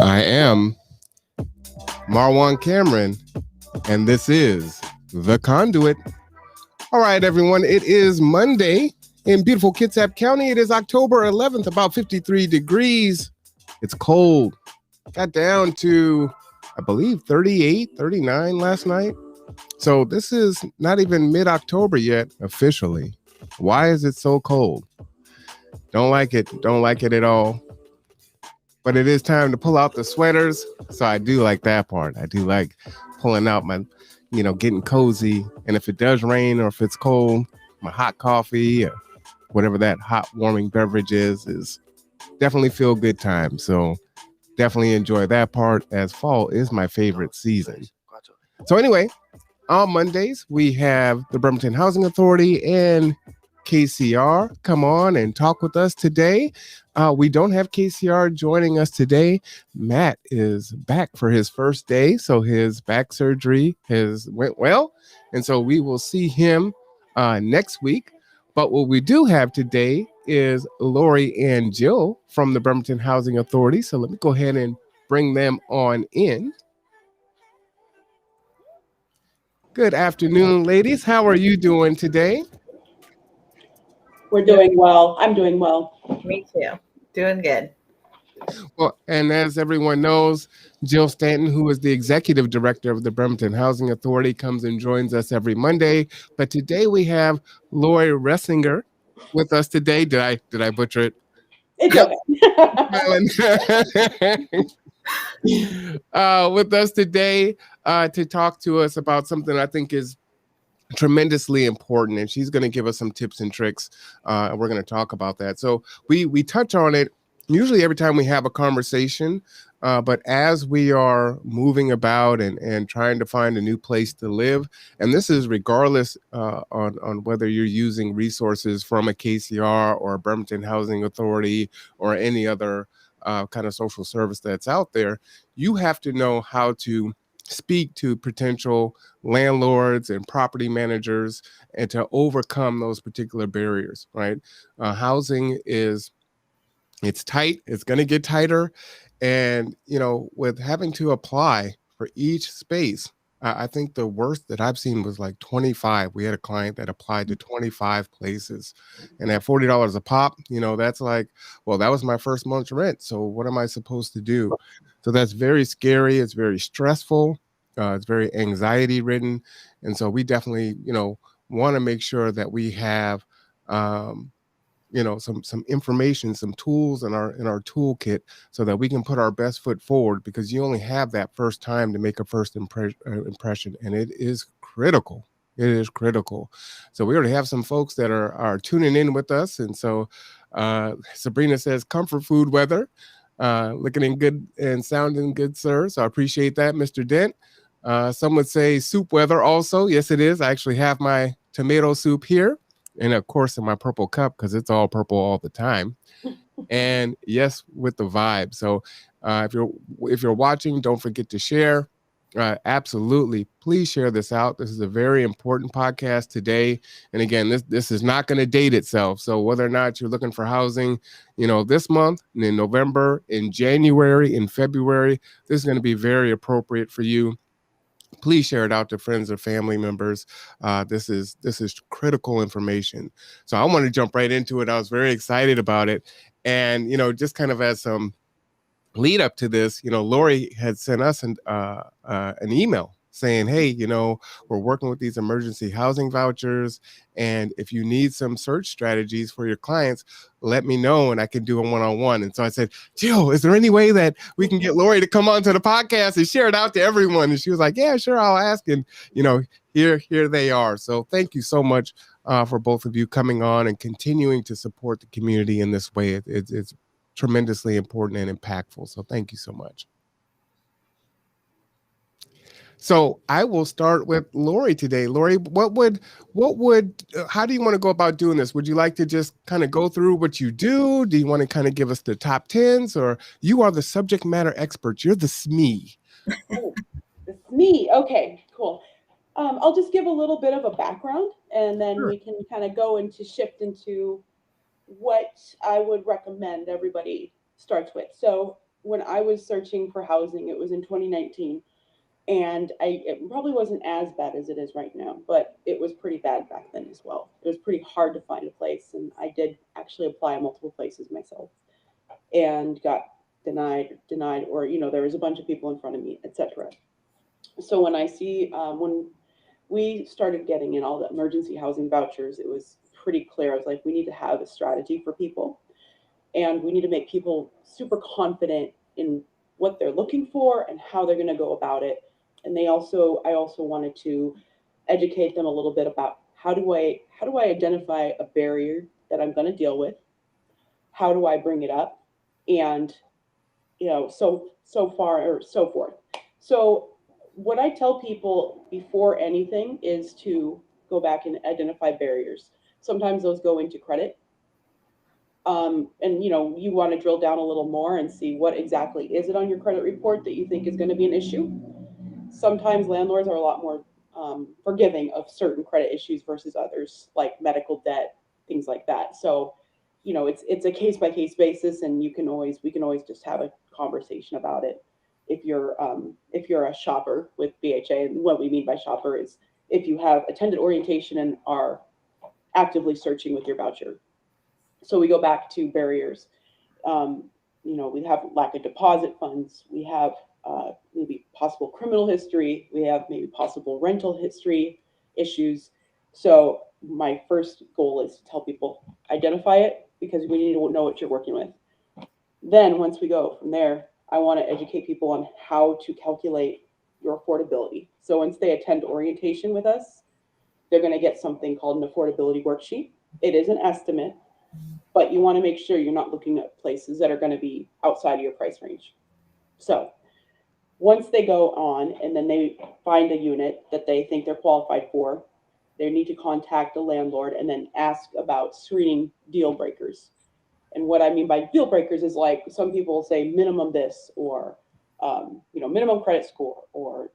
I am Marwan Cameron, and this is The Conduit. All right, everyone, it is Monday in beautiful Kitsap County. It is October 11th, about 53 degrees. It's cold. Got down to, I believe, 38, 39 last night. So this is not even mid-October yet, officially. Why is it so cold? Don't like it. Don't like it at all. But it is time to pull out the sweaters. So I do like that part. I do like pulling out my, getting cozy. And if it does rain or if it's cold, my hot coffee or whatever that hot warming beverage is definitely feel good time. So definitely enjoy that part, as fall is my favorite season. So anyway, on Mondays, we have the Bremerton Housing Authority and KCR come on and talk with us today. We don't have KCR joining us today. Matt is back for his first day, so his back surgery went well, and so we will see him next week. But what we do have today is Lori and Jill from the Bremerton Housing Authority. So let me go ahead and bring them on in. Good afternoon, ladies. How are you doing today? We're doing well. I'm doing well. Me too. Doing good. Well, and as everyone knows, Jill Stanton, who is the executive director of the Bremerton Housing Authority, comes and joins us every Monday. But today we have Lori Ressinger with us today. Did I butcher it? It's okay. With us today to talk to us about something I think is tremendously important, and she's going to give us some tips and tricks, and we're going to talk about that. So we touch on it usually every time we have a conversation, but as we are moving about and trying to find a new place to live, and this is regardless on whether you're using resources from a KCR or a Bremerton Housing Authority or any other kind of social service that's out there, you have to know how to speak to potential landlords and property managers and to overcome those particular barriers, right? Housing it's tight. It's going to get tighter. And, with having to apply for each space, I think the worst that I've seen was like 25. We had a client that applied to 25 places, and at $40 a pop, that's like, well, that was my first month's rent. So what am I supposed to do? So that's very scary. It's very stressful. It's very anxiety ridden. And so we definitely, want to make sure that we have, some information, some tools in our toolkit so that we can put our best foot forward, because you only have that first time to make a first impression, and it is critical. It is critical. So we already have some folks that are tuning in with us. And so Sabrina says comfort food weather, looking good and sounding good, sir. So I appreciate that, Mr. Dent. Some would say soup weather also. Yes, it is. I actually have my tomato soup here, and of course in my purple cup, because it's all purple all the time. And yes, with the vibe. So if you're watching, don't forget to share. Absolutely, please share this out. This is a very important podcast today. And again, this is not going to date itself. So whether or not you're looking for housing, this month, in November, in January, in February, this is going to be very appropriate for you. Please share it out to friends or family members. This is critical information. So I want to jump right into it. I was very excited about it. And, just kind of as some lead up to this, Lori had sent us an email saying, hey, we're working with these emergency housing vouchers, and if you need some search strategies for your clients, let me know and I can do a one-on-one. And so I said, Jill, is there any way that we can get Lori to come on to the podcast and share it out to everyone? And she was like, yeah, sure, I'll ask. And, here they are. So thank you so much for both of you coming on and continuing to support the community in this way. It's tremendously important and impactful. So thank you so much. So I will start with Lori today. Lori, how do you want to go about doing this? Would you like to just kind of go through what you do? Do you want to kind of give us the top 10s, or you are the subject matter expert? You're the SME. Oh, the SME. Okay, cool. I'll just give a little bit of a background, and then we can kind of go into shift into what I would recommend everybody starts with. So when I was searching for housing, it was in 2019. And it probably wasn't as bad as it is right now, but it was pretty bad back then as well. It was pretty hard to find a place, and I did actually apply at multiple places myself, and got denied, or there was a bunch of people in front of me, etc. So when I see when we started getting in all the emergency housing vouchers, it was pretty clear. I was like, we need to have a strategy for people, and we need to make people super confident in what they're looking for and how they're going to go about it. And I also wanted to educate them a little bit about how do I identify a barrier that I'm going to deal with? How do I bring it up? And so far or so forth. So what I tell people before anything is to go back and identify barriers. Sometimes those go into credit. And you want to drill down a little more and see what exactly is it on your credit report that you think is going to be an issue. Sometimes landlords are a lot more forgiving of certain credit issues versus others, like medical debt, things like that. So, it's a case by case basis, and we can always just have a conversation about it. If you're a shopper with BHA, and what we mean by shopper is if you have attended orientation and are actively searching with your voucher. So we go back to barriers. We have lack of deposit funds. We have maybe possible criminal history. We have maybe possible rental history issues. So my first goal is to tell people, identify it, because we need to know what you're working with. Then once we go from there, I want to educate people on how to calculate your affordability. So once they attend orientation with us, they're going to get something called an affordability worksheet. It is an estimate, but you want to make sure you're not looking at places that are going to be outside of your price range. So once they go on and then they find a unit that they think they're qualified for, they need to contact the landlord and then ask about screening deal breakers. And what I mean by deal breakers is, like, some people say minimum this, or minimum credit score, or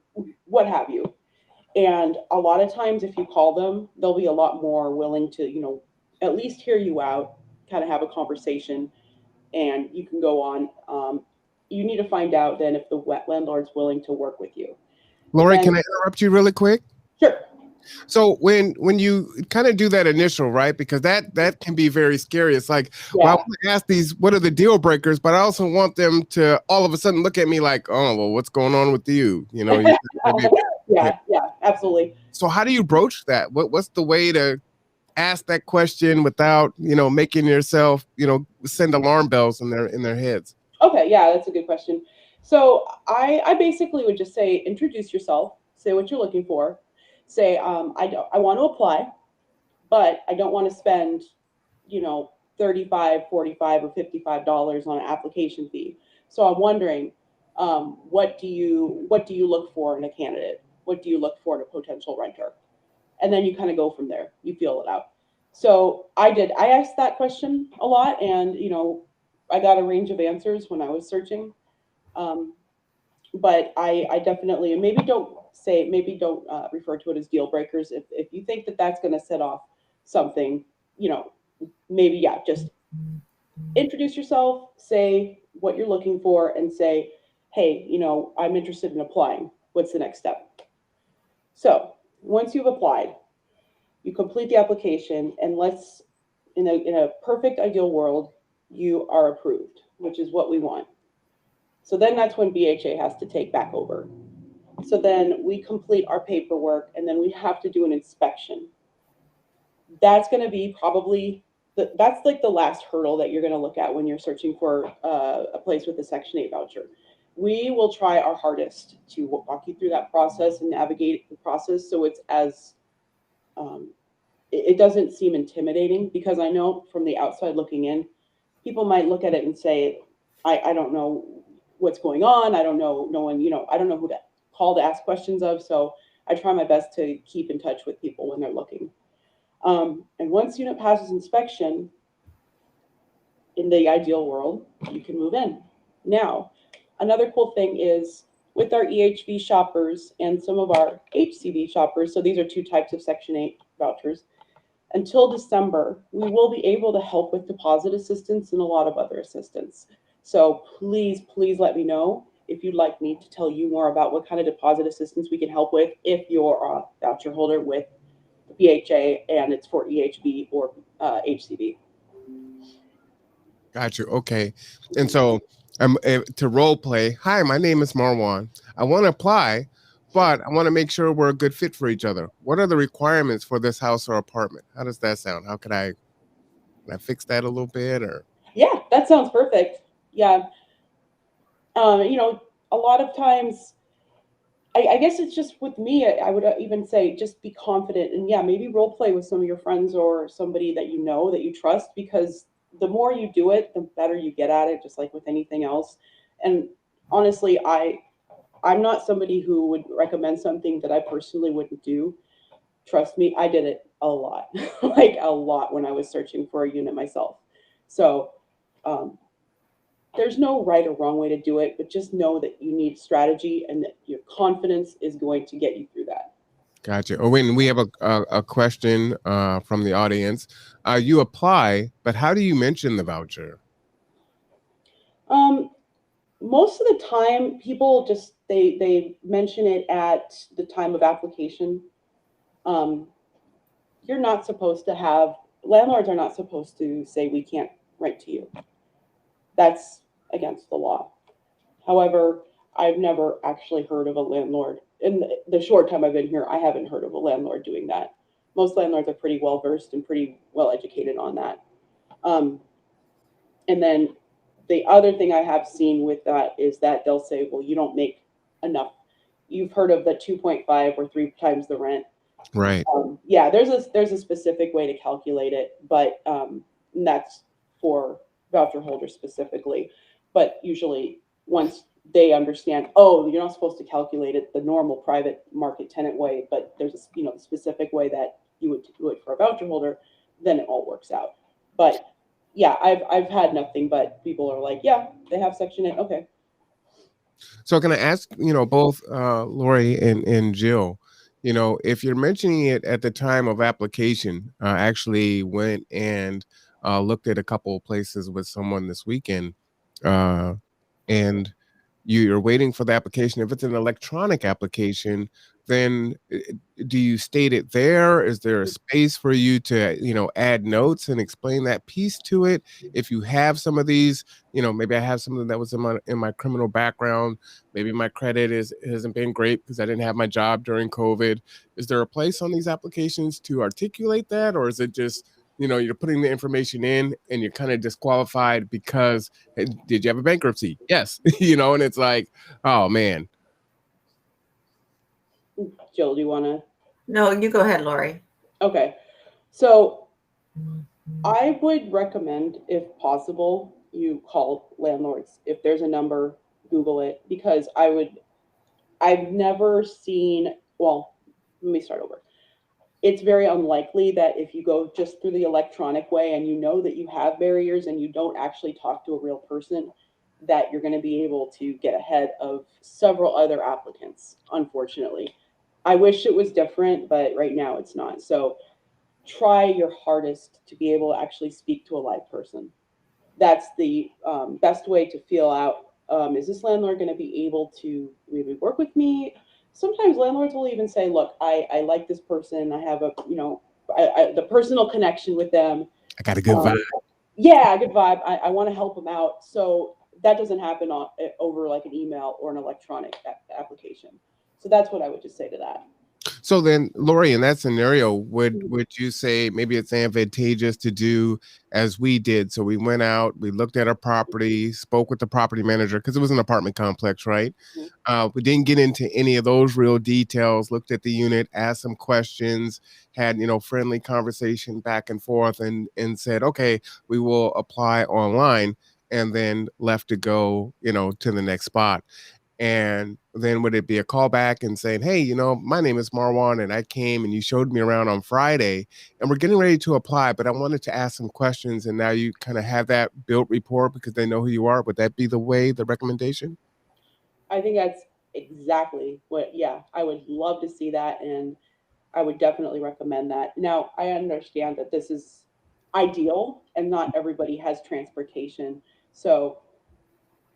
what have you. And a lot of times if you call them, they'll be a lot more willing to, at least hear you out, kind of have a conversation, and you can go on. You need to find out then if the landlord's willing to work with you. Lori, can I interrupt you really quick? Sure. So when you kind of do that initial, right? Because that can be very scary. It's like, Yeah. well, I want to ask these, what are the deal breakers? But I also want them to all of a sudden look at me like, oh, well, what's going on with you? Yeah, absolutely. So how do you broach that? What's the way to ask that question without, making yourself, send alarm bells in their heads? Okay, yeah, that's a good question. So I basically would just say, introduce yourself, say what you're looking for, say, I want to apply, but I don't want to spend, $35, $45, or $55 on an application fee. So I'm wondering, what do you look for in a candidate? What do you look for in a potential renter? And then you kind of go from there. You feel it out. So I asked that question a lot, and I got a range of answers when I was searching. But I definitely, and maybe don't refer to it as deal breakers. If you think that that's going to set off something, maybe, yeah, just introduce yourself, say what you're looking for, and say, hey, I'm interested in applying. What's the next step? So once you've applied, you complete the application, and in a perfect ideal world, you are approved, which is what we want. So then that's when BHA has to take back over. So then we complete our paperwork, and then we have to do an inspection. That's going to be probably, that's like the last hurdle that you're going to look at when you're searching for a place with a Section 8 voucher. We will try our hardest to walk you through that process and navigate the process so it's as, it doesn't seem intimidating, because I know from the outside looking in, people might look at it and say, I don't know what's going on. I don't know, I don't know who to call to ask questions of. So I try my best to keep in touch with people when they're looking. And once unit passes inspection, in the ideal world, you can move in. Now, another cool thing is with our EHV shoppers and some of our HCV shoppers, so these are two types of Section 8 vouchers, until December, we will be able to help with deposit assistance and a lot of other assistance. So please, please let me know if you'd like me to tell you more about what kind of deposit assistance we can help with if you're a voucher holder with the BHA and it's for EHB or HCB. Got you. Okay. And so to role play, hi, my name is Marwan. I want to apply, but I want to make sure we're a good fit for each other. What are the requirements for this house or apartment? How does that sound? How can I fix that a little bit or? Yeah, that sounds perfect. Yeah. A lot of times, I guess it's just with me, I would even say just be confident and yeah, maybe role play with some of your friends or somebody that you know that you trust, because the more you do it, the better you get at it, just like with anything else. And honestly, I'm not somebody who would recommend something that I personally wouldn't do. Trust me, I did it a lot, like a lot when I was searching for a unit myself. So, um, there's no right or wrong way to do it, but just know that you need strategy and that your confidence is going to get you through that. Gotcha. Oh, wait, and we have a question from the audience. You apply, but how do you mention the voucher? Um, Most of the time, people just they mention it at the time of application. Um, you're not supposed to have landlords are not supposed to say we can't rent to you. That's against the law. However, I've never actually heard of a landlord in the short time I've been here. I haven't heard of a landlord doing that. Most landlords are pretty well versed and pretty well educated on that. Um, and then the other thing I have seen with that is that they'll say, well, you don't make enough. You've heard of the 2.5 or 3 times the rent. Right. Yeah, there's a specific way to calculate it, but and that's for voucher holders specifically. But usually, once they understand, oh, you're not supposed to calculate it the normal private market tenant way, but there's a specific way that you would do it for a voucher holder, then it all works out. But yeah, I've had nothing but people are like, yeah, they have Section 8. Okay. So can I ask, both Lori and Jill, if you're mentioning it at the time of application, I actually went and looked at a couple of places with someone this weekend, uh, and you're waiting for the application. If it's an electronic application, then do you state it there? Is there a space for you to, add notes and explain that piece to it? If you have some of these, maybe I have something that was in my criminal background. Maybe my credit hasn't been great because I didn't have my job during COVID. Is there a place on these applications to articulate that, or is it just you're putting the information in and you're kind of disqualified because hey, did you have a bankruptcy? Yes. And it's like, oh man. Jill, do you want to? No, you go ahead, Lori. Okay. So I would recommend, if possible, you call landlords. If there's a number, Google it, because I've never seen, well, let me start over. It's very unlikely that if you go just through the electronic way and you know that you have barriers and you don't actually talk to a real person, that you're going to be able to get ahead of several other applicants, unfortunately. I wish it was different, but right now it's not. So try your hardest to be able to actually speak to a live person. That's the best way to feel out, is this landlord going to be able to maybe work with me? Sometimes landlords will even say, look, I like this person. I have the personal connection with them. I got a good vibe. Yeah, good vibe. I want to help them out. So that doesn't happen over like an email or an electronic application. So that's what I would just say to that. So then, Lori, in that scenario, would you say maybe it's advantageous to do as we did? So we went out, we looked at our property, spoke with the property manager because it was an apartment complex, right? We didn't get into any of those real details. Looked at the unit, asked some questions, had friendly conversation back and forth, and said, okay, we will apply online, and then left to go, to the next spot. And then would it be a callback and saying, hey, my name is Marwan and I came and you showed me around on Friday and we're getting ready to apply, but I wanted to ask some questions, and now you kind of have that built rapport because they know who you are. Would that be the recommendation? I think that's exactly what, yeah, I would love to see that. And I would definitely recommend that. Now, I understand that this is ideal and not everybody has transportation. So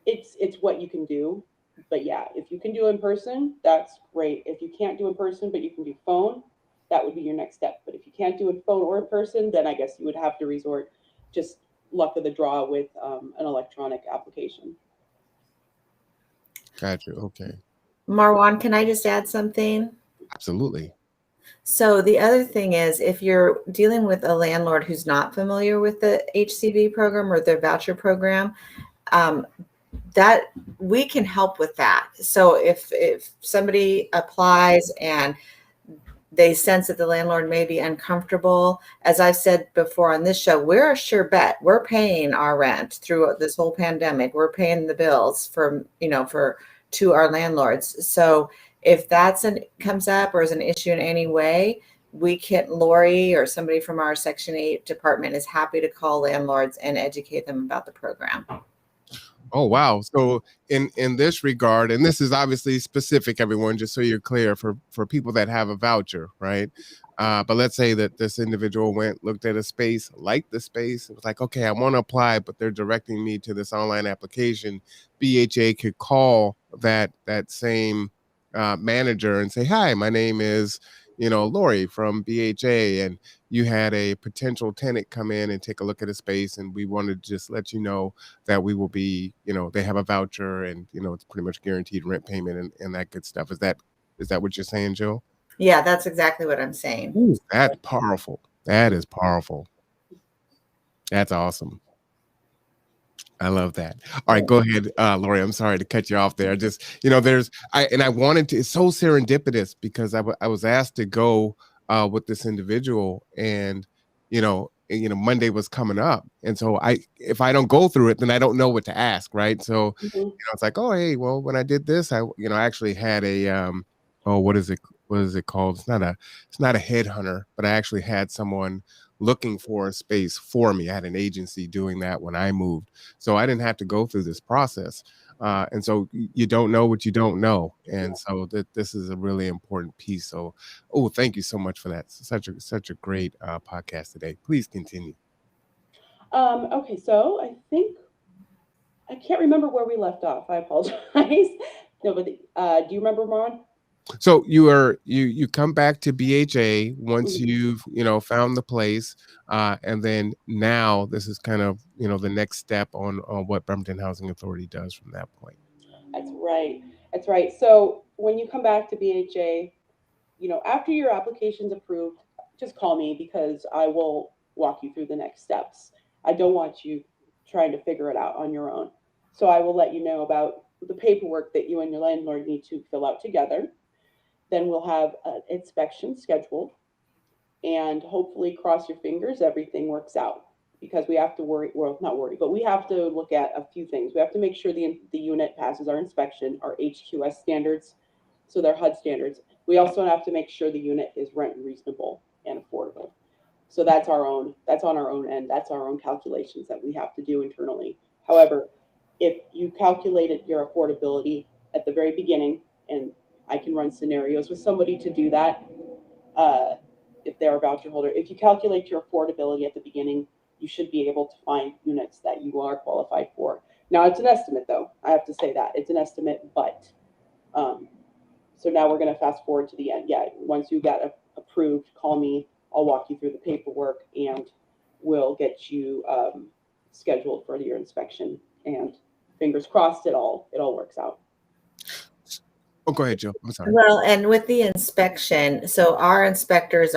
it's what you can do. But yeah, if you can do in person, that's great. If you can't do in person, but you can do phone, that would be your next step. But if you can't do it phone or in person, then I guess you would have to resort just luck of the draw with an electronic application. Gotcha. Okay. Marwan, can I just add something? Absolutely. So the other thing is, if you're dealing with a landlord who's not familiar with the HCV program or the voucher program, that we can help with that. So if somebody applies and they sense that the landlord may be uncomfortable, as I've said before on this show, we're a sure bet. We're paying our rent through this whole pandemic. We're paying the bills for to our landlords. So if comes up or is an issue in any way, Lori or somebody from our Section 8 department is happy to call landlords and educate them about the program. Oh, wow. So in this regard, and this is obviously specific, everyone, just so you're clear, for people that have a voucher, right? But let's say that this individual looked at a space, liked the space, and was like, okay, I want to apply, but they're directing me to this online application. BHA could call that same manager and say, hi, my name is, Lori from BHA, and you had a potential tenant come in and take a look at a space, and we wanted to just let you know that we will be, they have a voucher, and it's pretty much guaranteed rent payment and that good stuff. Is that what you're saying, Jill? Yeah, that's exactly what I'm saying. Ooh, that's powerful. That is powerful. That's awesome. I love that. All right, go ahead, Lori. I'm sorry to cut you off there. Just, I wanted to, it's so serendipitous because I was asked to go with this individual, and, Monday was coming up. And so if I don't go through it, then I don't know what to ask. Right. So, it's like, oh, hey, well, when I did this, I actually had a, what is it called? It's not a headhunter, but I actually had someone looking for a space for me. I had an agency doing that when I moved. So I didn't have to go through this process. And so you don't know what you don't know. And so this is a really important piece. So, thank you so much for that. Such a great podcast today. Please continue. Okay, so I think I can't remember where we left off. I apologize. No, but do you remember, Ron? So you come back to BHA once you've found the place, and then now this is kind of the next step on what Bremerton Housing Authority does from that point. That's right. So when you come back to BHA, after your application's approved, just call me because I will walk you through the next steps. I don't want you trying to figure it out on your own. So I will let you know about the paperwork that you and your landlord need to fill out together. Then we'll have an inspection scheduled, and hopefully, cross your fingers, everything works out, because we have to not worry, but we have to look at a few things. We have to make sure the unit passes our inspection, our HQS standards, so they're HUD standards. We also have to make sure the unit is rent reasonable and affordable. So that's on our own end. That's our own calculations that we have to do internally. However, if you calculated your affordability at the very beginning, and I can run scenarios with somebody to do that, if they're a voucher holder. If you calculate your affordability at the beginning, you should be able to find units that you are qualified for. Now, it's an estimate, though. I have to say that. It's an estimate, but so now we're going to fast forward to the end. Yeah, once you get approved, call me. I'll walk you through the paperwork, and we'll get you scheduled for your inspection. And fingers crossed, it all works out. Oh, go ahead, Jill. I'm sorry. Well, and with the inspection, so our inspectors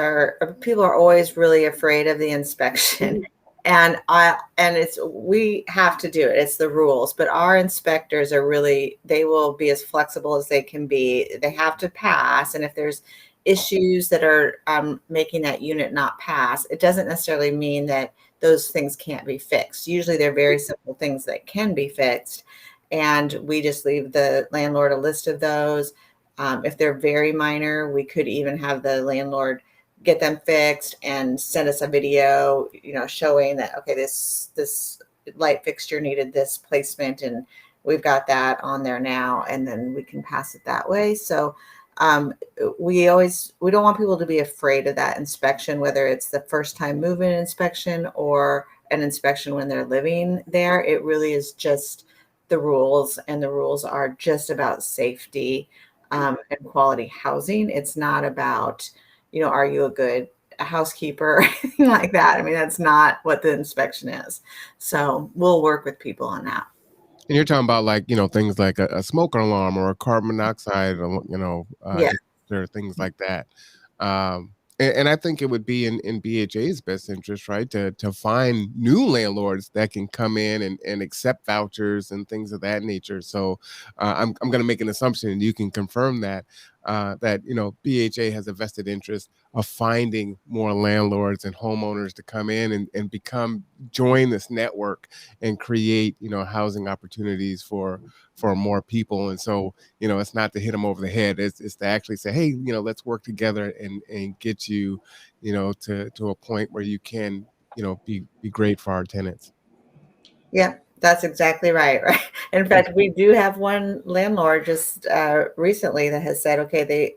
people are always really afraid of the inspection. And we have to do it. It's the rules, but our inspectors they will be as flexible as they can be. They have to pass. And if there's issues that are making that unit not pass, it doesn't necessarily mean that those things can't be fixed. Usually they're very simple things that can be fixed. And we just leave the landlord a list of those. If they're very minor, we could even have the landlord get them fixed and send us a video, showing that, okay, this light fixture needed this placement, and we've got that on there now, and then we can pass it that way. So we don't want people to be afraid of that inspection, whether it's the first time move-in inspection or an inspection when they're living there. It really is just the rules, and the rules are just about safety and quality housing. It's not about, are you a good housekeeper or anything like that. I mean, that's not what the inspection is. So we'll work with people on that. And you're talking about like, things like a smoke alarm or a carbon monoxide, Yeah. or things like that. And I think it would be in BHA's best interest, right, to find new landlords that can come in and accept vouchers and things of that nature. So I'm going to make an assumption, and you can confirm that BHA has a vested interest of finding more landlords and homeowners to come in and join this network and create housing opportunities for more people. And so it's not to hit them over the head, it's to actually say, hey, let's work together and get you to a point where you can be great for our tenants. Yeah, that's exactly right. Right. In fact, we do have one landlord just recently that has said, okay,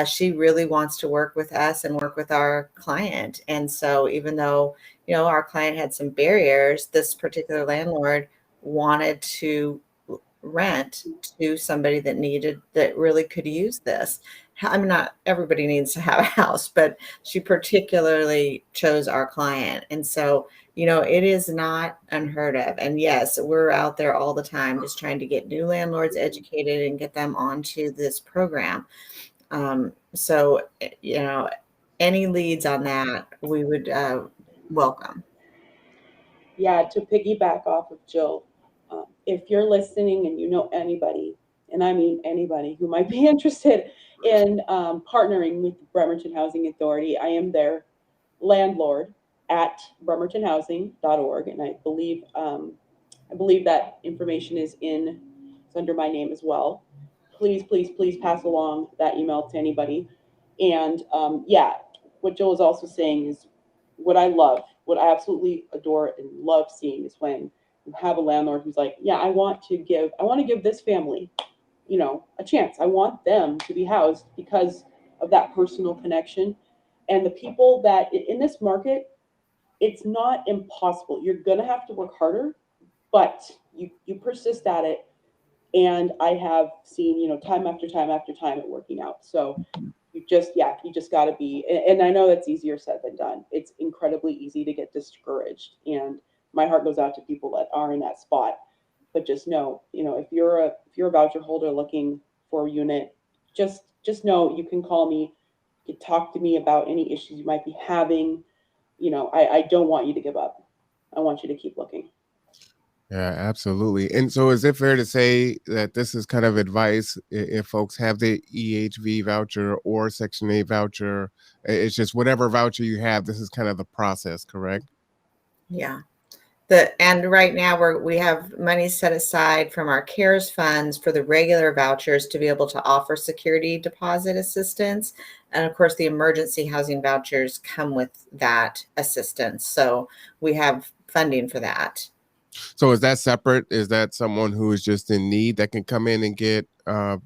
she really wants to work with us and work with our client. And so even though, our client had some barriers, this particular landlord wanted to rent to somebody that really could use this. I mean, not everybody needs to have a house, but she particularly chose our client. And so, it is not unheard of. And yes, we're out there all the time just trying to get new landlords educated and get them onto this program. So, any leads on that, we would welcome. Yeah, to piggyback off of Jill, if you're listening and you know anybody, and I mean anybody who might be interested in partnering with the Bremerton Housing Authority, I am their landlord at bremertonhousing.org, and I believe that information is under my name as well. Please, please, please pass along that email to anybody. And what Jill is also saying is what I absolutely adore and love seeing is when you have a landlord who's like, yeah, I want to give this family, a chance. I want them to be housed because of that personal connection. And the people that in this market, it's not impossible. You're gonna have to work harder, but you persist at it. And I have seen, time after time after time it working out. So you just got to be, and I know that's easier said than done. It's incredibly easy to get discouraged, and my heart goes out to people that are in that spot. But just know, if you're a voucher holder looking for a unit, just know you can call me, you can talk to me about any issues you might be having. I don't want you to give up. I want you to keep looking. Yeah, absolutely. And so is it fair to say that this is kind of advice if folks have the EHV voucher or Section 8 voucher, it's just whatever voucher you have, this is kind of the process, correct? Yeah. And right now we have money set aside from our CARES funds for the regular vouchers to be able to offer security deposit assistance. And of course, the emergency housing vouchers come with that assistance. So we have funding for that. So is that separate? Is that someone who is just in need that can come in and get, down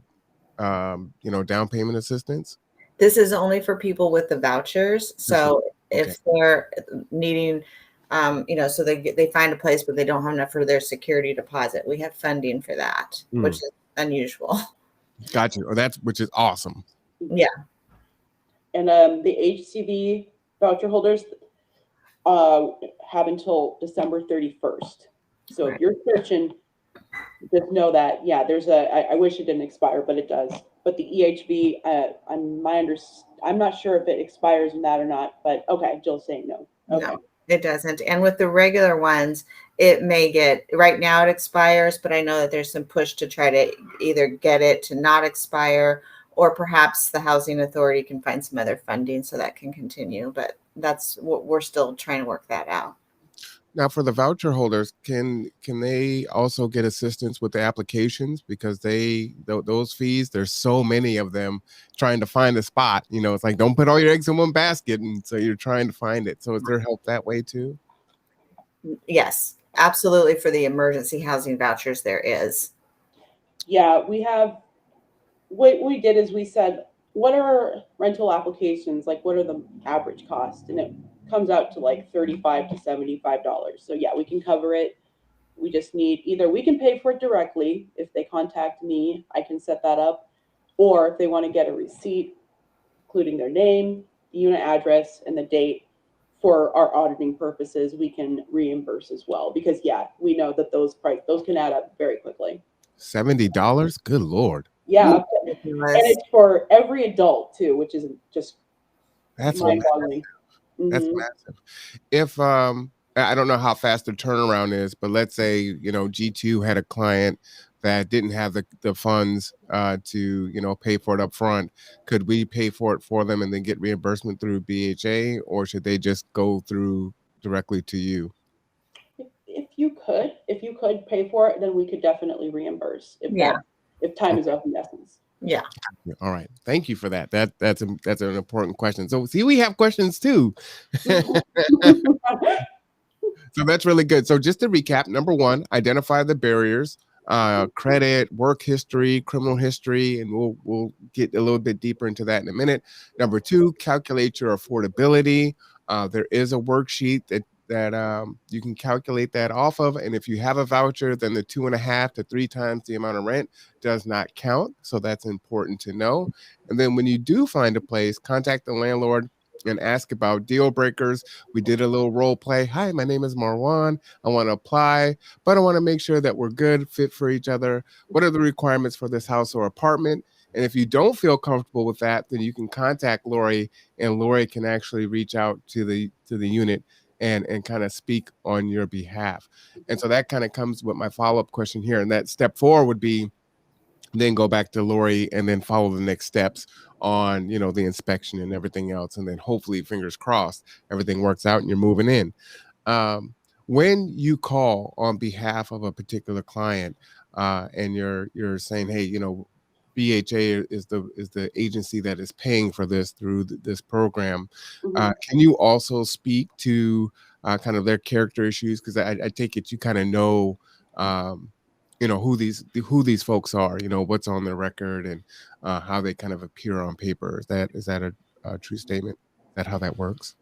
payment assistance? This is only for people with the vouchers. So if they're needing, so they find a place, but they don't have enough for their security deposit, we have funding for that, which is unusual. Gotcha. Which is awesome. Yeah. And the HCV voucher holders have until December 31st. So if you're searching, just know that, there's I wish it didn't expire, but it does. But the EHV, I'm not sure if it expires in that or not, but okay, Jill's saying no. Okay. No, it doesn't. And with the regular ones, it may right now it expires, but I know that there's some push to try to either get it to not expire, or perhaps the housing authority can find some other funding so that can continue. But that's what we're still trying to work that out. Now, for the voucher holders, can they also get assistance with the applications? Because those fees, there's so many of them trying to find a spot. It's like, don't put all your eggs in one basket. And so you're trying to find it. So is there help that way too? Yes, absolutely. For the emergency housing vouchers, there is. Yeah, we have, what we did is we said, what are rental applications? Like, what are the average cost? And it comes out to like $35 to $75. So yeah, we can cover it. We just need either we can pay for it directly. If they contact me, I can set that up. Or if they want to get a receipt, including their name, the unit address, and the date for our auditing purposes, we can reimburse as well. Because yeah, we know that those can add up very quickly. $70? Good Lord. Yeah. And it's for every adult too, which is just mind-boggling. That's massive. If I don't know how fast the turnaround is, but let's say, you know, G2 had a client that didn't have the funds to, you know, pay for it up front. Could we pay for it for them and then get reimbursement through BHA, or should they just go through directly to you? If you could pay for it, then we could definitely reimburse if time is of the essence. Yeah. All right. Thank you for that. That's an important question. So see, we have questions too. So that's really good. So just to recap, number one, identify the barriers, credit, work history, criminal history, and we'll get a little bit deeper into that in a minute. Number two, calculate your affordability. There is a worksheet that you can calculate that off of. And if you have a voucher, then the 2.5 to 3 times the amount of rent does not count. So that's important to know. And then when you do find a place, contact the landlord and ask about deal breakers. We did a little role play. Hi, my name is Marwan. I want to apply, but I want to make sure that we're good, fit for each other. What are the requirements for this house or apartment? And if you don't feel comfortable with that, then you can contact Lori, and Lori can actually reach out to the unit and kind of speak on your behalf. And so that kind of comes with my follow-up question here. And that step 4 would be then go back to Lori and then follow the next steps on, you know, the inspection and everything else. And then hopefully, fingers crossed, everything works out and you're moving in. When you call on behalf of a particular client and you're saying, hey, you know, BHA is the agency that is paying for this through this program. Can you also speak to kind of their character issues? Because I take it you kind of know, you know, who these folks are, you know, what's on their record and how they kind of appear on paper. Is that a true statement? Is that how that works?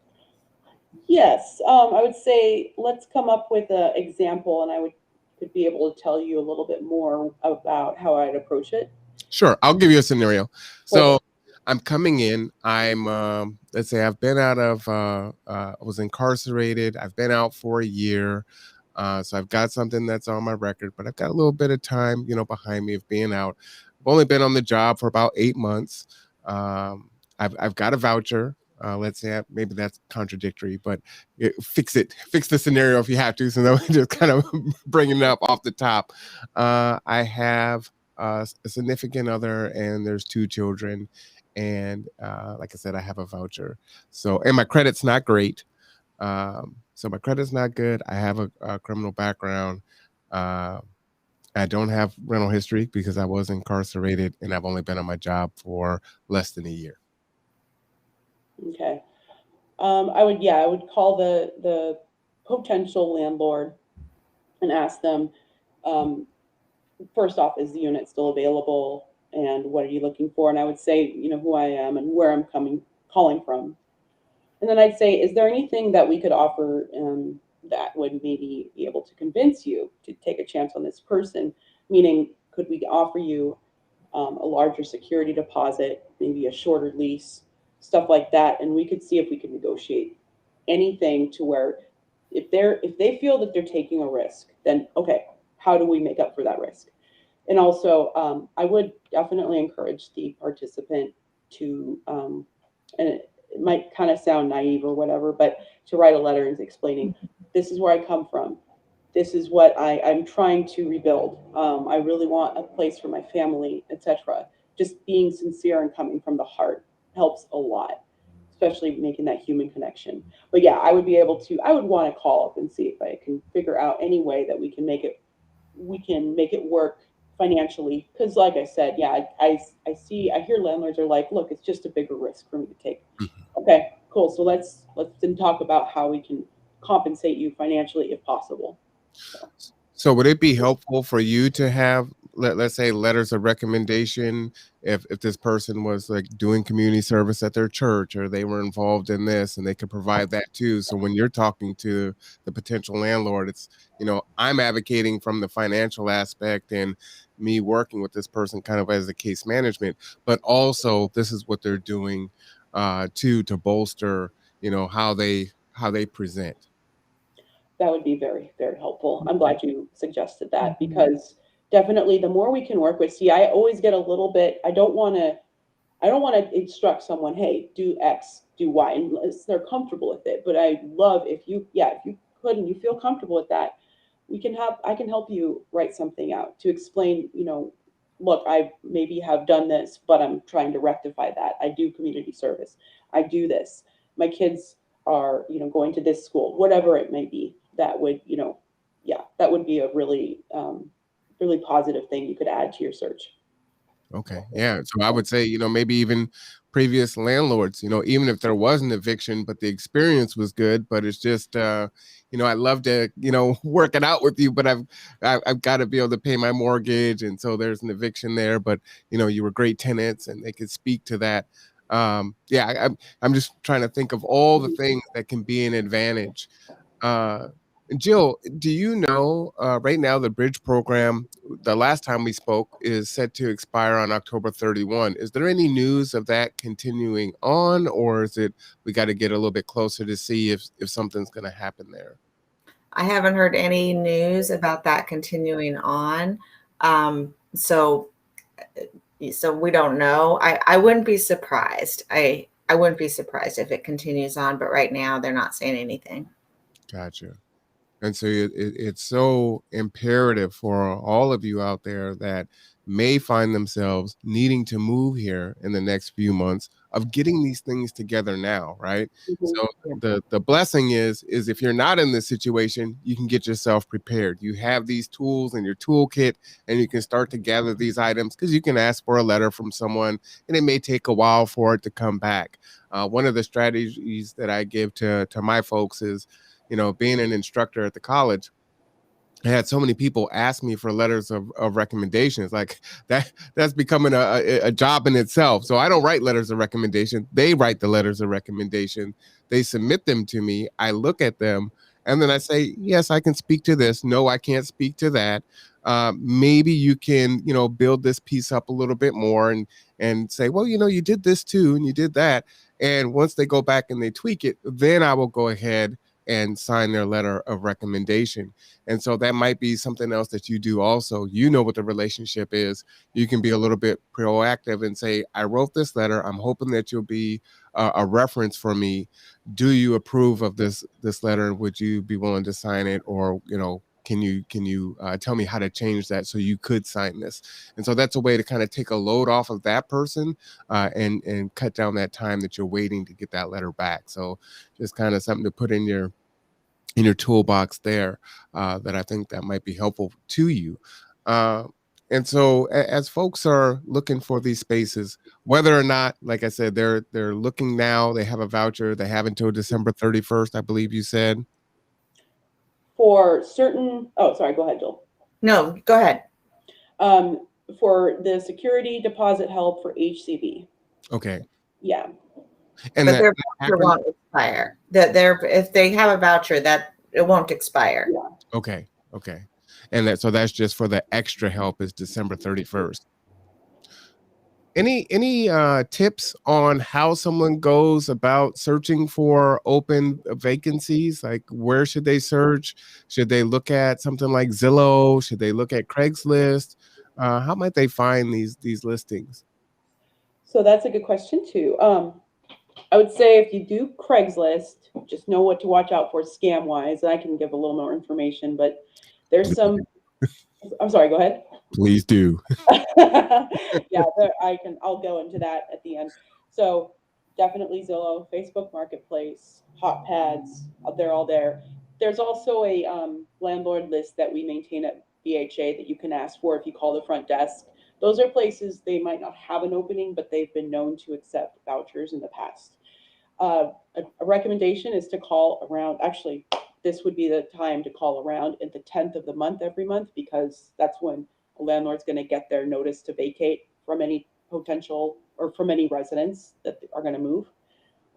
Yes, I would say let's come up with an example, and I could be able to tell you a little bit more about how I'd approach it. Sure, I'll give you a scenario. So I'm coming in. I'm let's say I've been out of I was incarcerated. I've been out for a year. So I've got something that's on my record, but I've got a little bit of time, you know, behind me of being out. I've only been on the job for about 8 months. I've got a voucher. Let's say maybe that's contradictory, but fix the scenario if you have to. So then we just kind of bringing it up off the top. I have a significant other, and there's 2 children, and like I said, I have a voucher. So, and my credit's not great. So my credit's not good. I have a criminal background. I don't have rental history because I was incarcerated, and I've only been on my job for less than a year. Okay. I would call the potential landlord and ask them, first off, is the unit still available, and what are you looking for? And I would say, you know, who I am and where I'm calling from. And then I'd say, is there anything that we could offer that would maybe be able to convince you to take a chance on this person? Meaning, could we offer you a larger security deposit, maybe a shorter lease, stuff like that? And we could see if we could negotiate anything to where if they feel that they're taking a risk, then okay, how do we make up for that risk? And also, I would definitely encourage the participant to, and it might kind of sound naive or whatever, but to write a letter and explaining, this is where I come from. This is what I'm trying to rebuild. I really want a place for my family, etc. Just being sincere and coming from the heart helps a lot, especially making that human connection. But yeah, I would want to call up and see if I can figure out any way that we can make it work financially. Because like I said, yeah, I hear landlords are like, look, it's just a bigger risk for me to take. Okay, cool. So let's then talk about how we can compensate you financially if possible. So would it be helpful for you to have let's say letters of recommendation, if this person was like doing community service at their church, or they were involved in this, and they could provide that too. So when you're talking to the potential landlord, it's, I'm advocating from the financial aspect and me working with this person kind of as a case management, but also this is what they're doing to bolster, how they present. That would be very, very helpful. I'm glad you suggested that, because definitely the more we can work with, see, I always get a little bit, I don't want to instruct someone, hey, do X, do Y, unless they're comfortable with it. But I love if you could and you feel comfortable with that, I can help you write something out to explain, look, I maybe have done this, but I'm trying to rectify that. I do community service. I do this. My kids are, going to this school, whatever it may be. That would, that would be a really, really positive thing you could add to your search. Okay. Yeah. So I would say, maybe even previous landlords, even if there was an eviction, but the experience was good, but it's just, I'd love to, work it out with you, but I've got to be able to pay my mortgage. And so there's an eviction there, but, you were great tenants and they could speak to that. I'm just trying to think of all the things that can be an advantage. Uh, Jill, do you know right now the bridge program, the last time we spoke, is set to expire on October 31. Is there any news of that continuing on, or is it we got to get a little bit closer to see if something's going to happen there? I haven't heard any news about that continuing on. So we don't know. I wouldn't be surprised. I wouldn't be surprised if it continues on, but right now they're not saying anything. Gotcha. And so it's so imperative for all of you out there that may find themselves needing to move here in the next few months of getting these things together now, right? Mm-hmm. So the blessing is if you're not in this situation, you can get yourself prepared. You have these tools in your toolkit, and you can start to gather these items, because you can ask for a letter from someone, and it may take a while for it to come back. One of the strategies that I give to my folks is, being an instructor at the college, I had so many people ask me for letters of recommendations. Like that's becoming a job in itself. So I don't write letters of recommendation. They write the letters of recommendation. They submit them to me. I look at them, and then I say, yes, I can speak to this. No, I can't speak to that. Maybe you can, build this piece up a little bit more and say, well, you did this too, and you did that. And once they go back and they tweak it, then I will go ahead and sign their letter of recommendation. And so that might be something else that you do also. What the relationship is. You can be a little bit proactive and say, I wrote this letter. I'm hoping that you'll be a reference for me. Do you approve of this letter? Would you be willing to sign it? Or, can you tell me how to change that so you could sign this? And so that's a way to kind of take a load off of that person and cut down that time that you're waiting to get that letter back. So just kind of something to put in your toolbox there that I think that might be helpful to you. And so as folks are looking for these spaces, whether or not, like I said, they're looking now, they have a voucher, they have until December 31st, I believe you said. For certain, oh, sorry, go ahead, Jill. No, go ahead. For the security deposit help for HCV. Okay. Yeah. And their voucher won't expire. If they have a voucher, that it won't expire. Yeah. Okay. And that's just for the extra help is December 31st. Any tips on how someone goes about searching for open vacancies? Like, where should they search? Should they look at something like Zillow? Should they look at Craigslist? How might they find these listings? So that's a good question too. I would say if you do Craigslist, just know what to watch out for scam wise. I can give a little more information, but there's some. I'm sorry. Go ahead. Please do. Yeah, I'll go into that at the end. So definitely Zillow, Facebook Marketplace, Hot Pads. They're all there. There's also a landlord list that we maintain at VHA that you can ask for if you call the front desk. Those are places they might not have an opening, but they've been known to accept vouchers in the past. A recommendation is to call around. Actually, this would be the time to call around at the 10th of the month every month, because that's when a landlord's going to get their notice to vacate from any potential or from any residents that are going to move.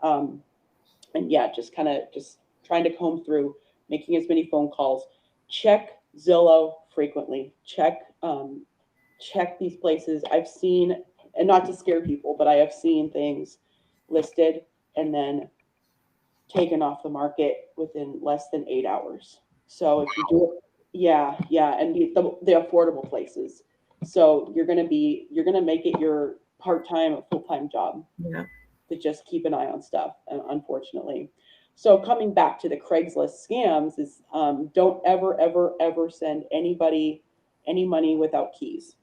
And yeah, just trying to comb through, making as many phone calls, check Zillow frequently, check these places. I've seen, and not to scare people, but I have seen things listed and then taken off the market within less than 8 hours. So if you do it, yeah, and the affordable places. So you're gonna make it your part-time, full-time job. Yeah. To just keep an eye on stuff, unfortunately. So coming back to the Craigslist scams is don't ever send anybody any money without keys.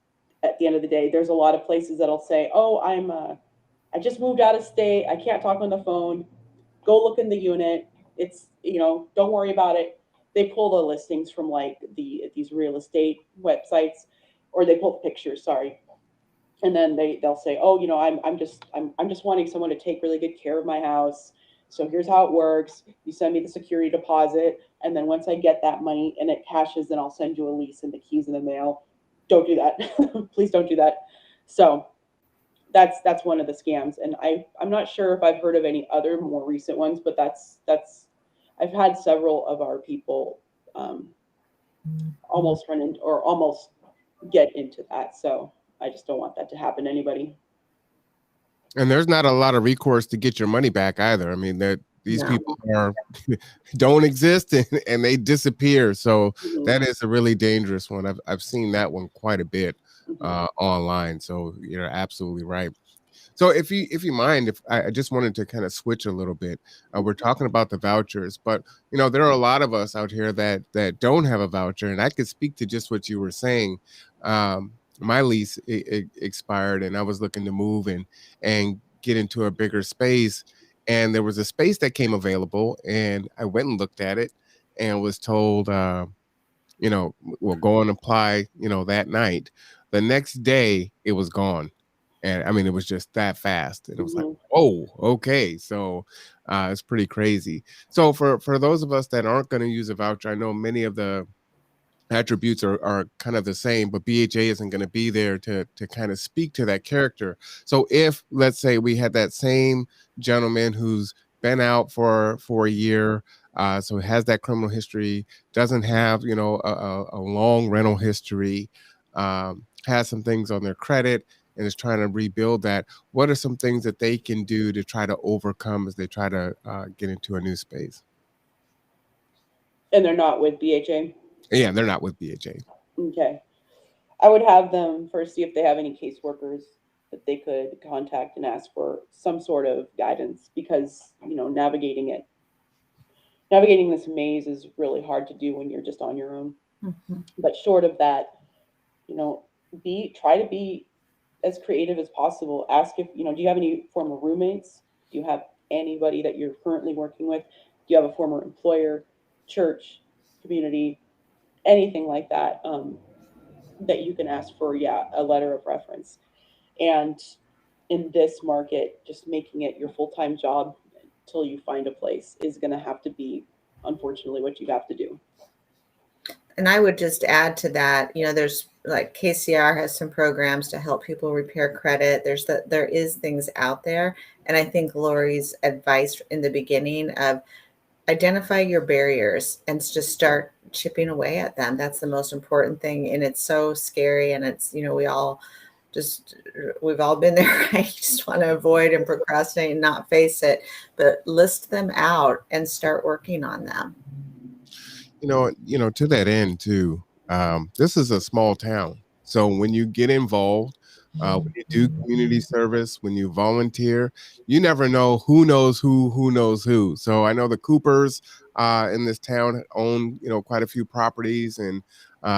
At the end of the day, there's a lot of places that'll say, "Oh, I just moved out of state. I can't talk on the phone. Go look in the unit. It's, don't worry about it." They pull the listings from like these real estate websites, or they pull the pictures, sorry. And then they'll say, "Oh, I'm just wanting someone to take really good care of my house. So here's how it works. You send me the security deposit, and then once I get that money and it cashes, then I'll send you a lease and the keys in the mail." Don't do that. Please don't do that. So that's one of the scams, and I'm not sure if I've heard of any other more recent ones, but that's I've had several of our people almost run into or almost get into that. So I just don't want that to happen to anybody. And there's not a lot of recourse to get your money back either. I mean, these people don't exist and they disappear. So that is a really dangerous one. I've seen that one quite a bit online. So you're absolutely right. So if you mind, if I just wanted to kind of switch a little bit, we're talking about the vouchers, but there are a lot of us out here that don't have a voucher, and I could speak to just what you were saying. My lease expired, and I was looking to move and get into a bigger space, and there was a space that came available, and I went and looked at it, and was told, well, go and apply, that night. The next day, it was gone. And I mean, it was just that fast. And it was like, oh, okay. So it's pretty crazy. So for those of us that aren't going to use a voucher, I know many of the attributes are kind of the same, but BHA isn't going to be there to kind of speak to that character. So if, let's say, we had that same gentleman who's been out for a year, so has that criminal history, doesn't have, a long rental history, has some things on their credit, and is trying to rebuild that, what are some things that they can do to try to overcome as they try to get into a new space? And they're not with BHA? Yeah, they're not with BHA. Okay. I would have them first see if they have any caseworkers that they could contact and ask for some sort of guidance, because, navigating this maze is really hard to do when you're just on your own. But short of that, try to be as creative as possible. Ask if, do you have any former roommates? Do you have anybody that you're currently working with? Do you have a former employer, church, community, anything like that, that you can ask for, a letter of reference. And in this market, just making it your full-time job until you find a place is going to have to be, unfortunately, what you have to do. And I would just add to that, there's like KCR has some programs to help people repair credit. There is things out there. And I think Lori's advice in the beginning of identify your barriers and just start chipping away at them. That's the most important thing. And it's so scary. And it's, we've all been there, right? You just want to avoid and procrastinate and not face it, but list them out and start working on them. To that end too, this is a small town. So when you get involved, when you do community service, when you volunteer, you never know who knows who. So I know the Coopers in this town own, quite a few properties, and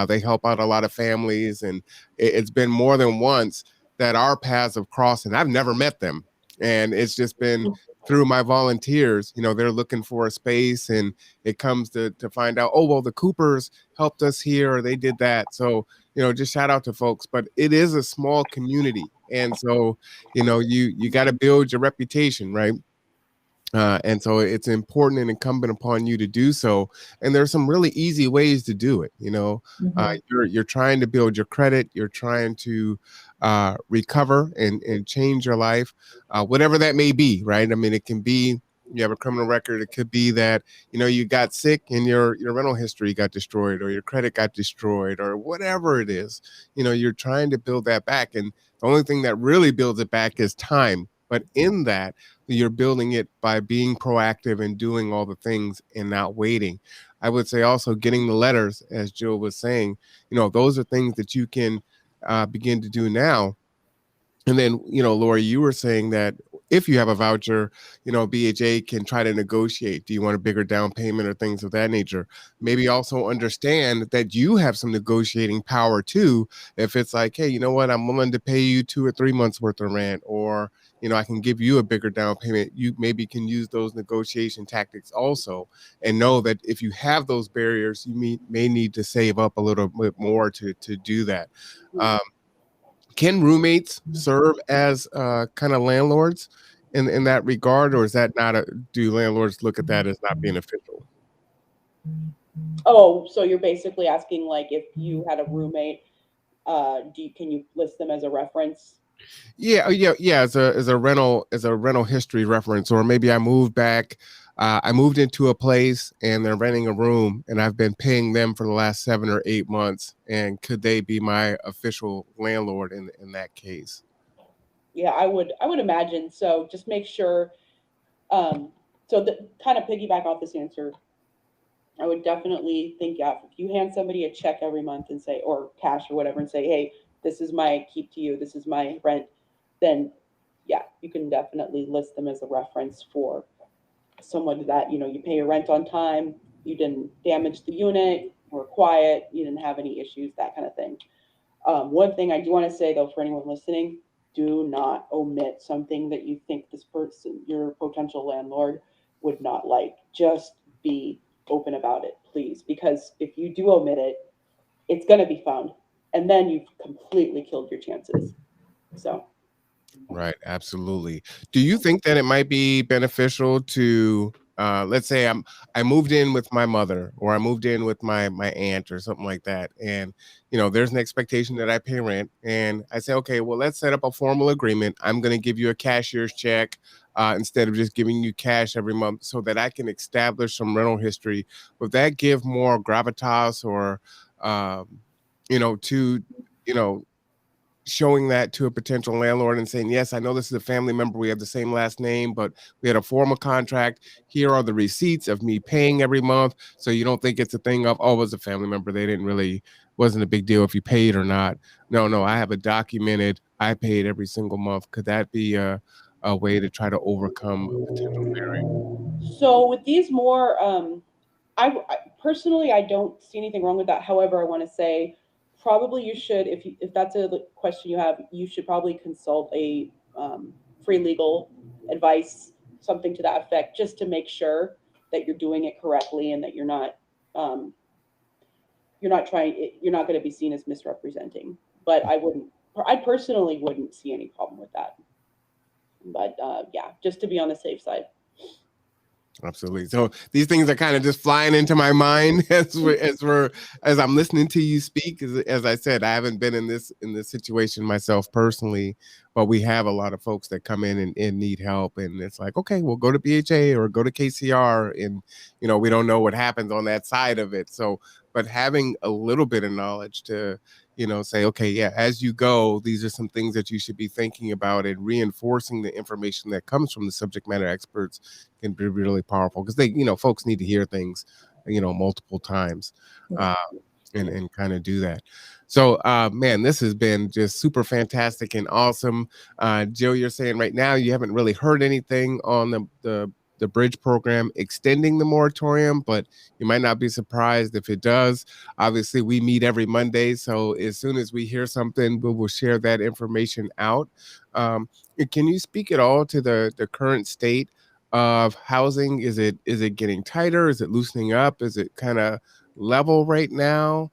they help out a lot of families. And it's been more than once that our paths have crossed, and I've never met them. And it's just been through my volunteers, they're looking for a space, and it comes to find out, oh, well, the Coopers helped us here, or they did that. So, just shout out to folks, but it is a small community. And so, you got to build your reputation, right? And so it's important and incumbent upon you to do so. And there's some really easy ways to do it. You're trying to build your credit. You're trying to recover and change your life, whatever that may be. Right. I mean, it can be you have a criminal record. It could be that you got sick and your rental history got destroyed, or your credit got destroyed, or whatever it is. You're trying to build that back, and the only thing that really builds it back is time. But in that, you're building it by being proactive and doing all the things and not waiting. I would say also getting the letters, as Jill was saying, those are things that you can begin to do now. And then, Lori, you were saying that if you have a voucher, BHA can try to negotiate. Do you want a bigger down payment or things of that nature? Maybe also understand that you have some negotiating power too. If it's like, hey, you know what, I'm willing to pay you 2 or 3 months worth of rent, or, I can give you a bigger down payment. You maybe can use those negotiation tactics also, and know that if you have those barriers, you may need to save up a little bit more to do that. Can roommates serve as kind of landlords in that regard, or is that not do landlords look at that as not being official? Oh, so you're basically asking, like, if you had a roommate, can you list them as a reference? Yeah, as a rental history reference, or maybe I moved back. I moved into a place and they're renting a room, and I've been paying them for the last 7 or 8 months. And could they be my official landlord in that case? Yeah, I would imagine so. Just make sure. So the kind of piggyback off this answer, I would definitely think, yeah, if you hand somebody a check every month and say, or cash or whatever, and say, hey, this is my keep to you, this is my rent, then yeah, you can definitely list them as a reference for someone that, you pay your rent on time, you didn't damage the unit, were quiet, you didn't have any issues, that kind of thing. One thing I do want to say, though, for anyone listening, do not omit something that you think this person, your potential landlord, would not like. Just be open about it, please, because if you do omit it, it's going to be found, and then you've completely killed your chances. So, Right, absolutely. Do you think that it might be beneficial to let's say I moved in with my mother, or I moved in with my aunt or something like that, and there's an expectation that I pay rent, and I say, okay, well, let's set up a formal agreement. I'm going to give you a cashier's check instead of just giving you cash every month, so that I can establish some rental history. Would that give more gravitas, or to showing that to a potential landlord and saying, yes, I know this is a family member, we have the same last name, but we had a formal contract. Here are the receipts of me paying every month, so you don't think it's a thing of, oh, it was a family member, they didn't really, wasn't a big deal if you paid or not. No, I have a documented, I paid every single month. Could that be a way to try to overcome a potential barrier? so with these more, I personally, I don't see anything wrong with that. However, I want to say, probably you should, if that's a question you have, you should probably consult a free legal advice, something to that effect, just to make sure that you're doing it correctly and that um, you're not going to be seen as misrepresenting. But I personally wouldn't see any problem with that. But yeah, just to be on the safe side. Absolutely. So these things are kind of just flying into my mind as I'm listening to you speak. As I said, I haven't been in this situation myself personally, but we have a lot of folks that come in and need help, and it's like, okay, we'll go to BHA or go to KCR, and we don't know what happens on that side of it. So, but having a little bit of knowledge to say, okay, yeah, as you go, these are some things that you should be thinking about, and reinforcing the information that comes from the subject matter experts can be really powerful, because they, folks need to hear things, multiple times, and kind of do that. So, man, this has been just super fantastic and awesome. Jill, you're saying right now you haven't really heard anything on the bridge program extending the moratorium, but you might not be surprised if it does. Obviously, we meet every Monday, so as soon as we hear something, we will share that information out. Can you speak at all to the current state of housing? Is it getting tighter? Is it loosening up? Is it kind of level right now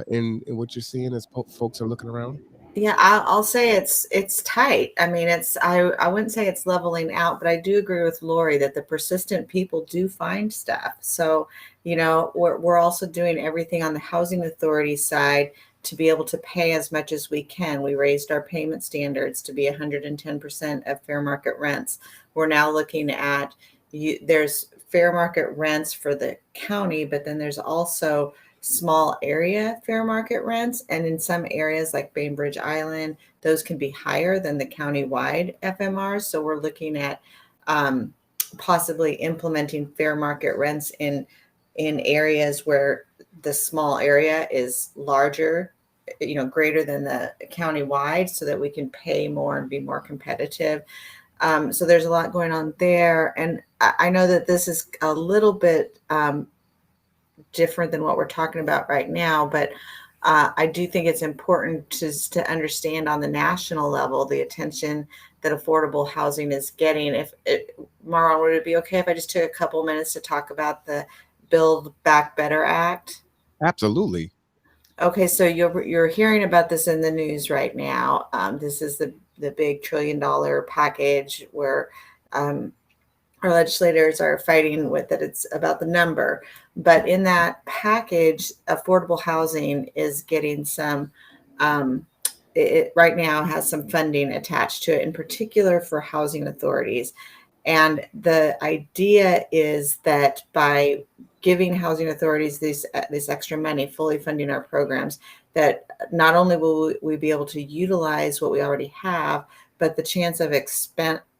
in what you're seeing as folks are looking around? Yeah, I'll say it's tight. I mean, I wouldn't say it's leveling out, but I do agree with Lori that the persistent people do find stuff. So, we're also doing everything on the housing authority side to be able to pay as much as we can. We raised our payment standards to be 110% of fair market rents. We're now looking at there's fair market rents for the county, but then there's also small area fair market rents. And in some areas like Bainbridge Island, those can be higher than the countywide FMRs. So we're looking at possibly implementing fair market rents in areas where the small area is larger, greater than the countywide, so that we can pay more and be more competitive. So there's a lot going on there. And I know that this is a little bit different than what we're talking about right now, but I do think it's important to understand on the national level the attention that affordable housing is getting. Marlon, would it be okay if I just took a couple minutes to talk about the Build Back Better Act? Absolutely. Okay, so you're hearing about this in the news right now. This is the big $1 trillion package where our legislators are fighting with it. It's about the number, but in that package, affordable housing is getting some. It right now has some funding attached to it, in particular for housing authorities. And the idea is that by giving housing authorities this extra money, fully funding our programs, that not only will we be able to utilize what we already have, but the chance of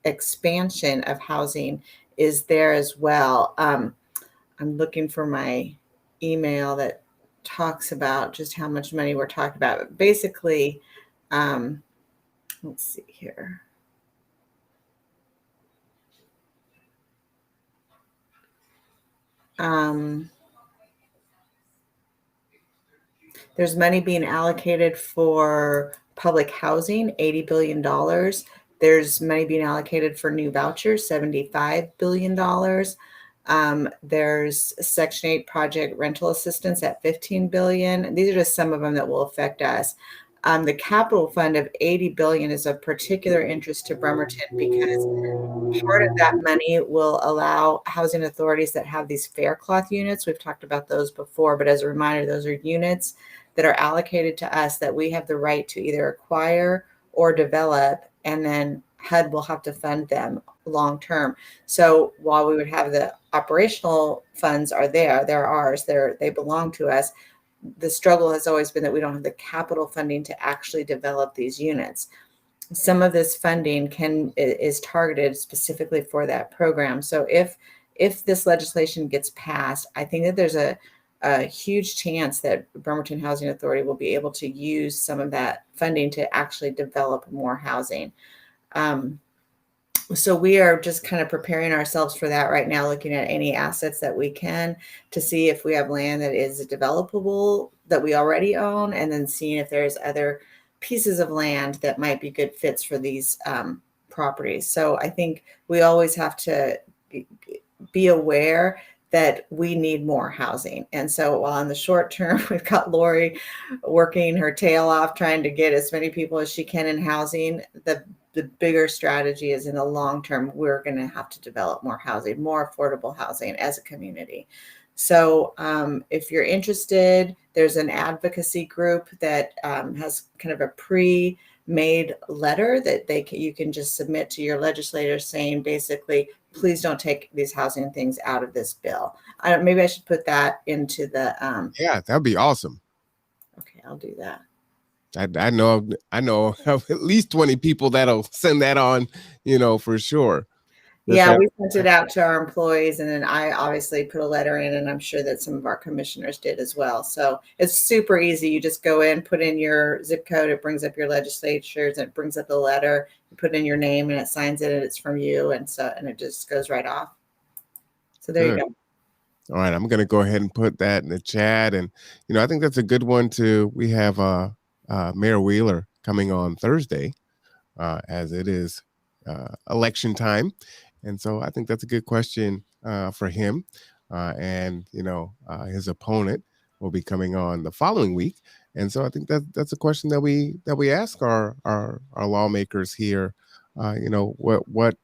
expansion of housing is there as well. I'm looking for my email that talks about just how much money we're talking about. But basically, let's see here. There's money being allocated for public housing, $80 billion. There's money being allocated for new vouchers, $75 billion. There's Section 8 project rental assistance at $15 billion. These are just some of them that will affect us. The capital fund of $80 billion is of particular interest to Bremerton because part of that money will allow housing authorities that have these fair cloth units. We've talked about those before, but as a reminder, those are units that are allocated to us that we have the right to either acquire or develop, and then HUD will have to fund them long term. So while we would have the operational funds they're ours, they belong to us. The struggle has always been that we don't have the capital funding to actually develop these units. Some of this funding is targeted specifically for that program. So if this legislation gets passed, I think that there's a huge chance that Bremerton Housing Authority will be able to use some of that funding to actually develop more housing. So we are just kind of preparing ourselves for that right now, looking at any assets that we can to see if we have land that is developable that we already own, and then seeing if there's other pieces of land that might be good fits for these properties. So I think we always have to be aware that we need more housing. And so while in the short term, we've got Lori working her tail off, trying to get as many people as she can in housing, the bigger strategy is in the long term, we're going to have to develop more housing, more affordable housing as a community. So if you're interested, there's an advocacy group that has kind of a pre-made letter that you can just submit to your legislators saying, basically, please don't take these housing things out of this bill. Maybe I should put that into the. Yeah, that'd be awesome. Okay, I'll do that. I know of at least 20 people that'll send that on, for sure. Yeah, we sent it out to our employees, and then I obviously put a letter in, and I'm sure that some of our commissioners did as well. So it's super easy. You just go in, put in your zip code, it brings up your legislatures, and it brings up the letter. You put in your name, and it signs it, and it's from you, and it just goes right off. So there you go. All right, I'm going to go ahead and put that in the chat, and I think that's a good one too. We have Mayor Wheeler coming on Thursday, as it is election time. And so I think that's a good question for him and, his opponent. will be coming on the following week. And so I think that's a question that we ask our lawmakers here. What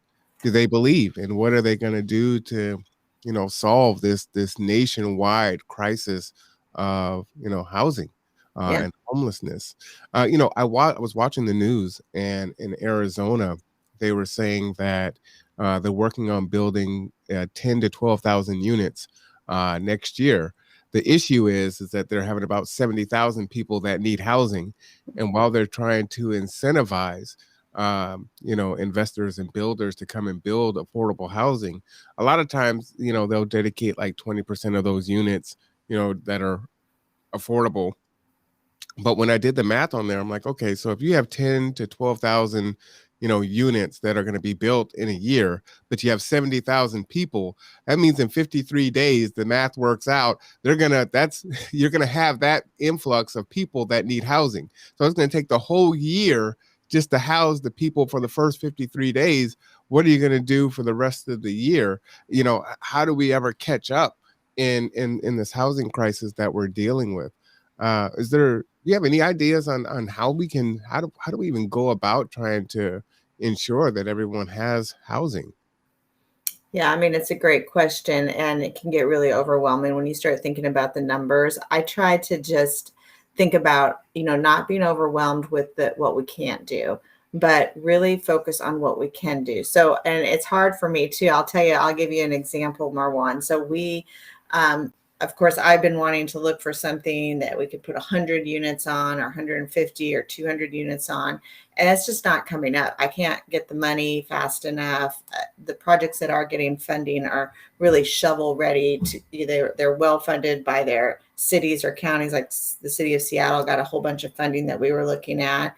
do they believe, and what are they going to do to, solve this nationwide crisis of, housing Yeah. and homelessness? I was watching the news, and in Arizona, they were saying that they're working on building 10 to 12,000 units next year. The issue is that they're having about 70,000 people that need housing, and while they're trying to incentivize investors and builders to come and build affordable housing, a lot of times, they'll dedicate like 20% of those units, that are affordable. But when I did the math on there, I'm like, okay, so if you have 10 to 12,000, units that are going to be built in a year, but you have 70,000 people, that means in 53 days, the math works out. You're going to have that influx of people that need housing. So it's going to take the whole year just to house the people for the first 53 days. What are you going to do for the rest of the year? How do we ever catch up in this housing crisis that we're dealing with? Do you have any ideas on how do we even go about trying to ensure that everyone has housing? Yeah, I mean, it's a great question, and it can get really overwhelming when you start thinking about the numbers. I try to just think about, not being overwhelmed with what we can't do, but really focus on what we can do. So, and it's hard for me too. I'll give you an example, Marwan. So of course, I've been wanting to look for something that we could put 100 units on, or 150 or 200 units on, and it's just not coming up. I can't get the money fast enough. The projects that are getting funding are really shovel ready. They're well funded by their cities or counties. Like the city of Seattle got a whole bunch of funding that we were looking at,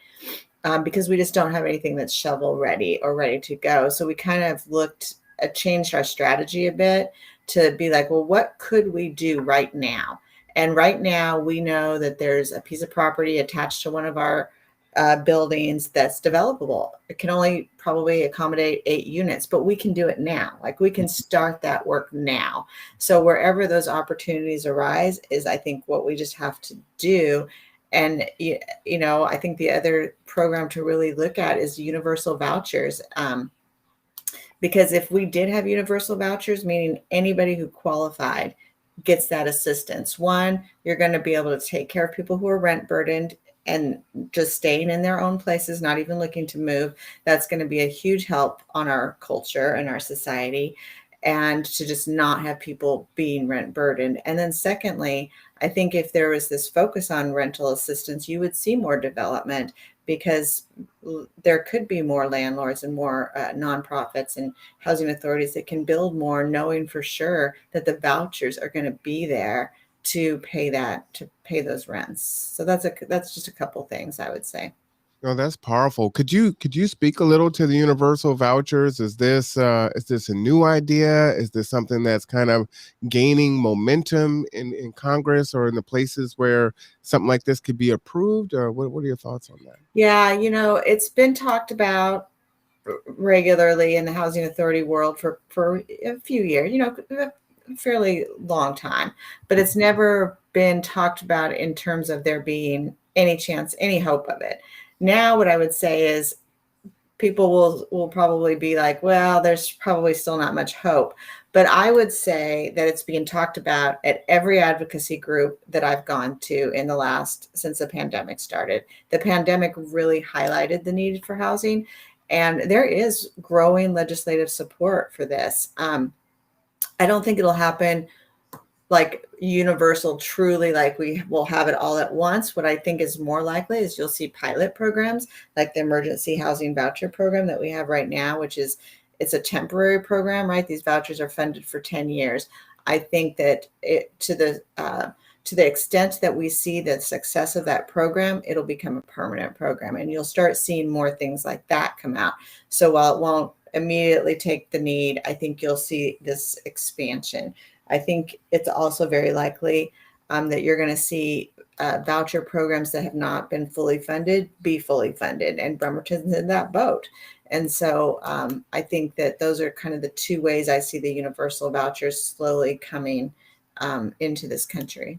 because we just don't have anything that's shovel ready or ready to go. So we kind of changed our strategy a bit to be like, well, what could we do right now? And right now we know that there's a piece of property attached to one of our buildings that's developable. It can only probably accommodate 8 units, but we can do it now. Like, we can start that work now. So wherever those opportunities arise is, I think, what we just have to do. And, I think the other program to really look at is universal vouchers. Because if we did have universal vouchers, meaning anybody who qualified gets that assistance. One, you're going to be able to take care of people who are rent burdened and just staying in their own places, not even looking to move. That's going to be a huge help on our culture and our society, and to just not have people being rent burdened. And then secondly, I think if there was this focus on rental assistance, you would see more development, because there could be more landlords and more nonprofits and housing authorities that can build more, knowing for sure that the vouchers are going to be there to pay those rents. So that's just a couple things I would say. No, that's powerful. Could you speak a little to the universal vouchers? Is this a new idea? Is this something that's kind of gaining momentum in Congress, or in the places where something like this could be approved? Or what are your thoughts on that? Yeah, it's been talked about regularly in the housing authority world for a few years, a fairly long time, but it's never been talked about in terms of there being any chance, any hope of it. Now, what I would say is people will probably be like, well, there's probably still not much hope. But I would say that it's being talked about at every advocacy group that I've gone to since the pandemic started. The pandemic really highlighted the need for housing, and there is growing legislative support for this. I don't think it'll happen like universal, truly, like we will have it all at once. What I think is more likely is you'll see pilot programs like the emergency housing voucher program that we have right now, it's a temporary program, right? These vouchers are funded for 10 years. I think that to the extent that we see the success of that program, it'll become a permanent program, and you'll start seeing more things like that come out. So while it won't immediately take the need, I think you'll see this expansion. I think it's also very likely that you're going to see voucher programs that have not been fully funded be fully funded, and Bremerton's in that boat. And so I think that those are kind of the two ways I see the universal vouchers slowly coming into this country.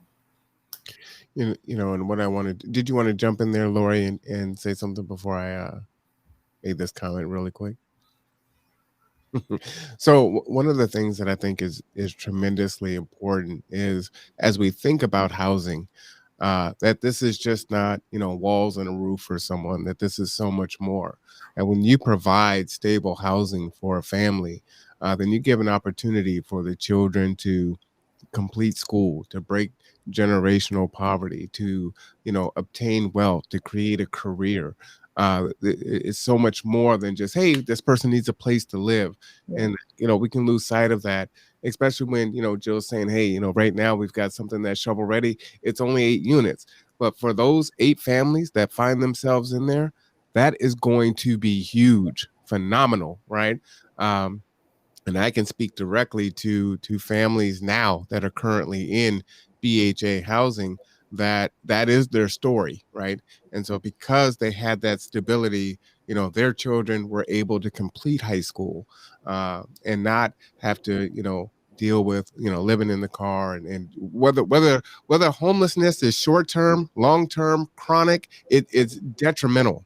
And what I wanted, did you want to jump in there, Lori, and say something before I made this comment really quick? So one of the things that I think is tremendously important is, as we think about housing, that this is just not, walls and a roof for someone, that this is so much more. And when you provide stable housing for a family, then you give an opportunity for the children to complete school, to break generational poverty, to obtain wealth, to create a career. It's so much more than just, hey, this person needs a place to live. Yeah. And we can lose sight of that, especially when Jill's saying, hey, right now we've got something that's shovel ready. It's only 8 units, but for those 8 families that find themselves in there, that is going to be huge, phenomenal, right? And I can speak directly to families now that are currently in BHA housing, that is their story, right? And so because they had that stability, their children were able to complete high school, and not have to deal with living in the car, and whether homelessness is short term, long term, chronic, it's detrimental.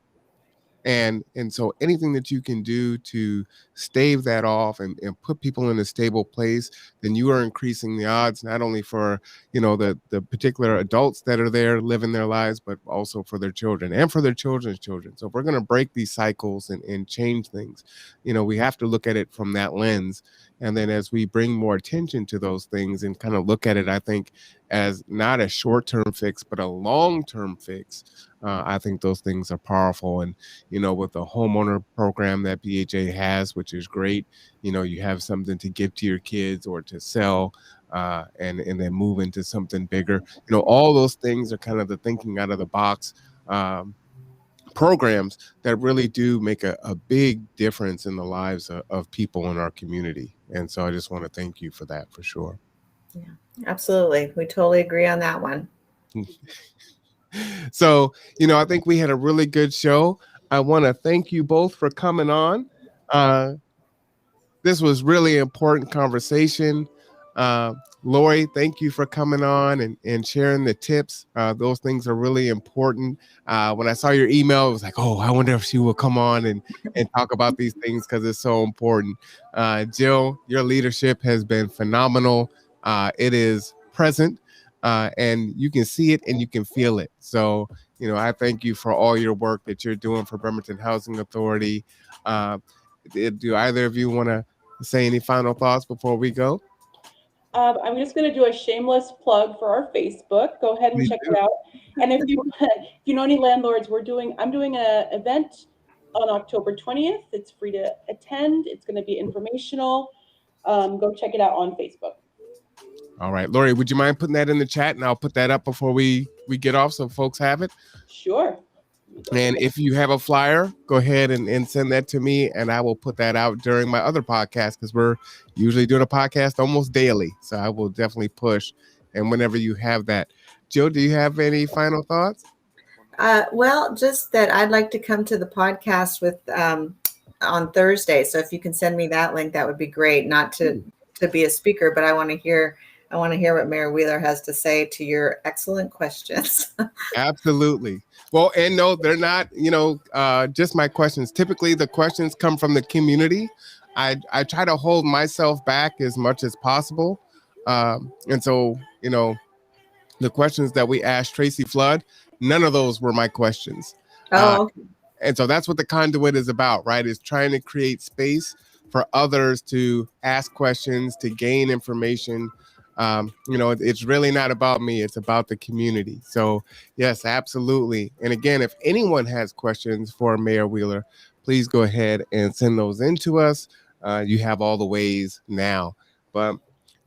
And so anything that you can do to stave that off, and put people in a stable place, then you are increasing the odds, not only for the particular adults that are there living their lives, but also for their children and for their children's children. So if we're going to break these cycles and change things, we have to look at it from that lens. And then as we bring more attention to those things and kind of look at it, I think, as not a short-term fix but a long-term fix, I think those things are powerful. And with the homeowner program that BHA has, which is great. You have something to give to your kids or to sell, and then move into something bigger. All those things are kind of the thinking out of the box programs that really do make a big difference in the lives of people in our community. And so I just want to thank you for that, for sure. Yeah, absolutely. We totally agree on that one. So, I think we had a really good show. I want to thank you both for coming on. This was really important conversation. Lori, thank you for coming on and sharing the tips. Those things are really important. When I saw your email, it was like, oh, I wonder if she will come on and talk about these things, because it's so important. Jill, your leadership has been phenomenal. It is present, and you can see it and you can feel it. So, I thank you for all your work that you're doing for Bremerton Housing Authority. Do either of you want to say any final thoughts before we go? I'm just going to do a shameless plug for our Facebook. Go ahead and check it out. And if you know any landlords, I'm doing an event on October 20th. It's free to attend. It's going to be informational. Go check it out on Facebook. All right, Lori, would you mind putting that in the chat, and I'll put that up before we get off so folks have it? Sure. And if you have a flyer, go ahead and send that to me, and I will put that out during my other podcast, because we're usually doing a podcast almost daily. So I will definitely push. And whenever you have that. Jill, do you have any final thoughts? Well, just that I'd like to come to the podcast with on Thursday. So if you can send me that link, that would be great. Not to be a speaker, but I want to hear what Mayor Wheeler has to say to your excellent questions. Absolutely. Well, and no, they're not, just my questions. Typically, the questions come from the community. I try to hold myself back as much as possible. And so, the questions that we asked Tracy Flood, none of those were my questions. Okay. And so that's what the Conduit is about, right? Is trying to create space for others to ask questions, to gain information. It's really not about me. It's about the community. So yes, absolutely. And again, if anyone has questions for Mayor Wheeler, please go ahead and send those in to us. You have all the ways now. But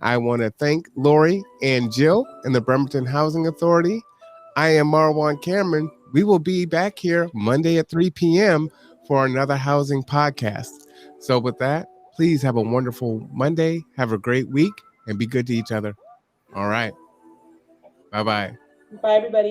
I want to thank Lori and Jill and the Bremerton Housing Authority. I am Marwan Cameron. We will be back here Monday at 3 p.m. for another housing podcast. So with that, please have a wonderful Monday. Have a great week and be good to each other. All right. Bye-bye. Bye, everybody.